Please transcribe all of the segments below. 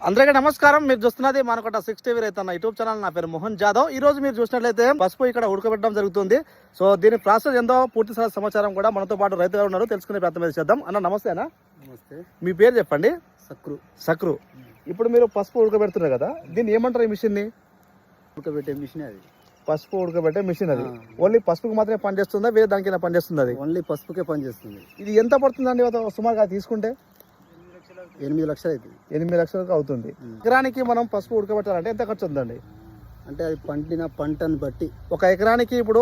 అందరికీ నమస్కారం. మీరు చూస్తున్నది మనకొట 6 టీవీ రైతన్న యూట్యూబ్ ఛానల్. నా పేరు మోహన్ జాదవ్. ఈ రోజు మీరు చూసినట్లయితే పసుపు ఇక్కడ ఉడకబెట్టడం జరుగుతుంది. సో దీని ప్రాసెస్ ఎంతో పూర్తి సమాచారం కూడా మనతో పాటు రైతులు ఉన్నారు, తెలుసుకునే ప్రయత్నం చేద్దాం. అన్న నమస్తే. అన్న నమస్తే. మీ పేరు చెప్పండి. సక్రు. ఇప్పుడు మీరు పసుపు ఉడకబెడుతున్నారు కదా, దీన్ని ఏమంటారు? ఈ మిషన్ ని ఉడకబెట్టే మిషన్ అది. పసుపు ఉడకబెట్టే మిషన్ అది. ఓన్లీ పసుపుకి మాత్రమే పనిచేస్తుందా, వేరే దానికైనా పనిచేస్తుంది? అది ఓన్లీ పసుపుకే పనిచేస్తుంది. ఇది ఎంత పడుతుందండి సుమారుగా తీసుకుంటే? 8 లక్షలు అవుతుంది. 8 లక్షలకు అవుతుంది. ఎకరానికి మనం పసుపు ఉడకబెట్టాలంటే ఎంత ఖర్చు ఉందండి? అంటే అది పండిన పంటను బట్టి ఒక ఎకరానికి ఇప్పుడు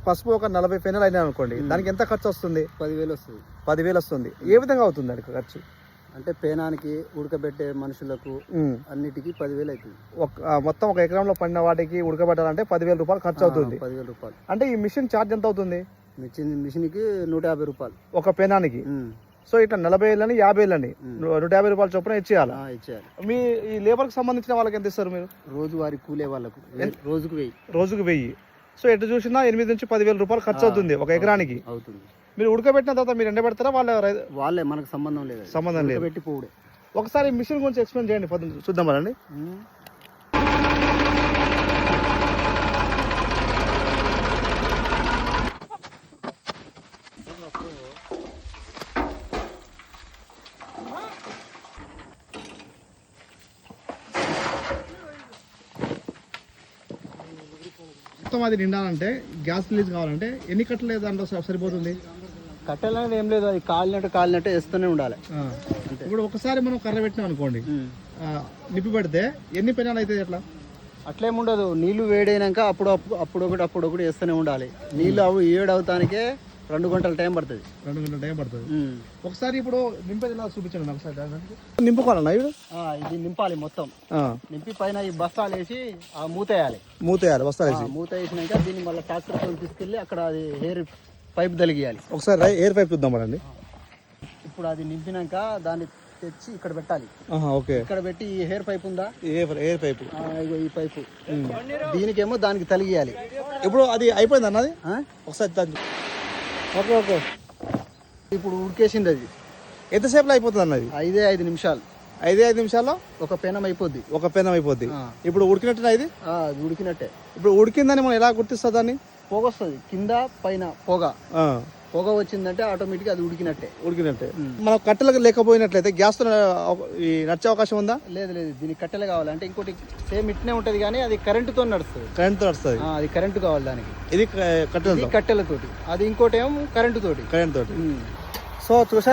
పసుపు ఒక 40 పెనలు అయినా అనుకోండి, దానికి ఎంత ఖర్చు వస్తుంది? 10,000 వస్తుంది. 10,000 వస్తుంది. ఏ విధంగా అవుతుంది దానికి ఖర్చు? అంటే పేనానికి ఉడకబెట్టే మనుషులకు అన్నిటికీ 10,000 అవుతుంది. మొత్తం ఒక ఎకరంలో పండిన వాటికి ఉడకబెట్టాలంటే 10,000 రూపాయలు ఖర్చు అవుతుంది. 10,000 రూపాయలు. అంటే ఈ మిషన్ ఛార్జ్ ఎంత అవుతుంది? మిషన్కి 150 రూపాయలు ఒక పెనానికి. సో ఇట్లా 40,000 50,000 150 రూపాయలు చొప్పున ఇచ్చేయాలి. మీ ఈ లేబర్ కి సంబంధించిన వాళ్ళకి ఎంత ఇస్తారు మీరు? రోజువారీ కూలే వాళ్ళకు రోజుకు 1000. సో ఎటు చూసినా 8 నుంచి 10,000 రూపాయలు ఖర్చు అవుతుంది ఒక ఎకరానికి. అవుతుంది. మీరు ఉడకబెట్టిన తర్వాత మీరు ఎండబెడతారా? వాళ్ళే, మనకు సంబంధం లేదు. సంబంధం లేదు. పెట్టి పోవుడే. ఒకసారి మిషన్ గురించి ఎక్స్ప్లెయిన్ చేయండి, చూద్దాం అండి. మొత్తం అది నిండాలంటే, గ్యాస్ రిలీజ్ కావాలంటే ఎన్ని కట్టలు దాంట్లో సరిపోతుంది? కట్టెలు అనేది ఏం లేదు, అది కాలినట్టు వేస్తూనే ఉండాలి. ఇప్పుడు ఒకసారి మనం కర్ర పెట్టినాం అనుకోండి, నిప్పి పెడితే ఎన్ని పెనాలు అయితే ఎట్లా? అట్లేముండదు. నీళ్లు వేడైనాక అప్పుడు వేస్తూనే ఉండాలి. నీళ్లు ఏడవుతానికే 2 గంటల టైం పడుతుంది. 2 గంటల టైం పడుతుంది. ఒకసారి ఇప్పుడు నింపేది ఎలా చూపించండి ఒకసారి. నింపుకోవాలన్నా ఇది నింపాలి మొత్తం. నింపి పైన ఈ బస్తాలు వేసి మూతేయాలి. బస్తాలు మూత వేసినాక దీన్ని మళ్ళీ ట్రాక్టర్ తో తీసుకెళ్లి అక్కడ అది ఎయిర్ పైప్ తలిగియాలి. ఒకసారి ఎయిర్ పైప్ చూద్దాం అండి. ఇప్పుడు అది నింపినాక దాన్ని తెచ్చి ఇక్కడ పెట్టాలి. ఓకే. ఇక్కడ పెట్టి ఈ హెయిర్ పైప్ ఉందా, ఎయిర్ పైప్, ఈ పైపు దీనికేమో దానికి తలిగియాలి. ఇప్పుడు అది అయిపోయింది అన్నది. ఒకసారి ఓకే. ఇప్పుడు ఉడికేసింది. అది ఎంతసేపులో అయిపోతుంది అన్నది? 5 నిమిషాలు. 5 నిమిషాల్లో ఒక పెనం అయిపోద్ది. ఇప్పుడు ఉడికినట్టు ఇది ఉడికినట్టే. ఇప్పుడు ఉడికిందని మనం ఎలా గుర్తిస్తుంది? దాన్ని పొగ వస్తుంది కింద పైన. పొగ వచ్చిందంటే ఆటోమేటిక్ అది ఉడికినట్టే. మనం కట్టెలకు లేకపోయినట్లయితే గ్యాస్ తో నడిచే అవకాశం ఉందా? లేదు. దీనికి కట్టెలు కావాలి. అంటే ఇంకోటి సేమ్ ఇట్నే ఉంటది కానీ అది కరెంటుతో నడుస్తుంది. అది కరెంటు కావాలి దానికి. ఇది కట్టెలతోటి, అది ఇంకోటి ఏమో కరెంటు తోటి. సో చూసా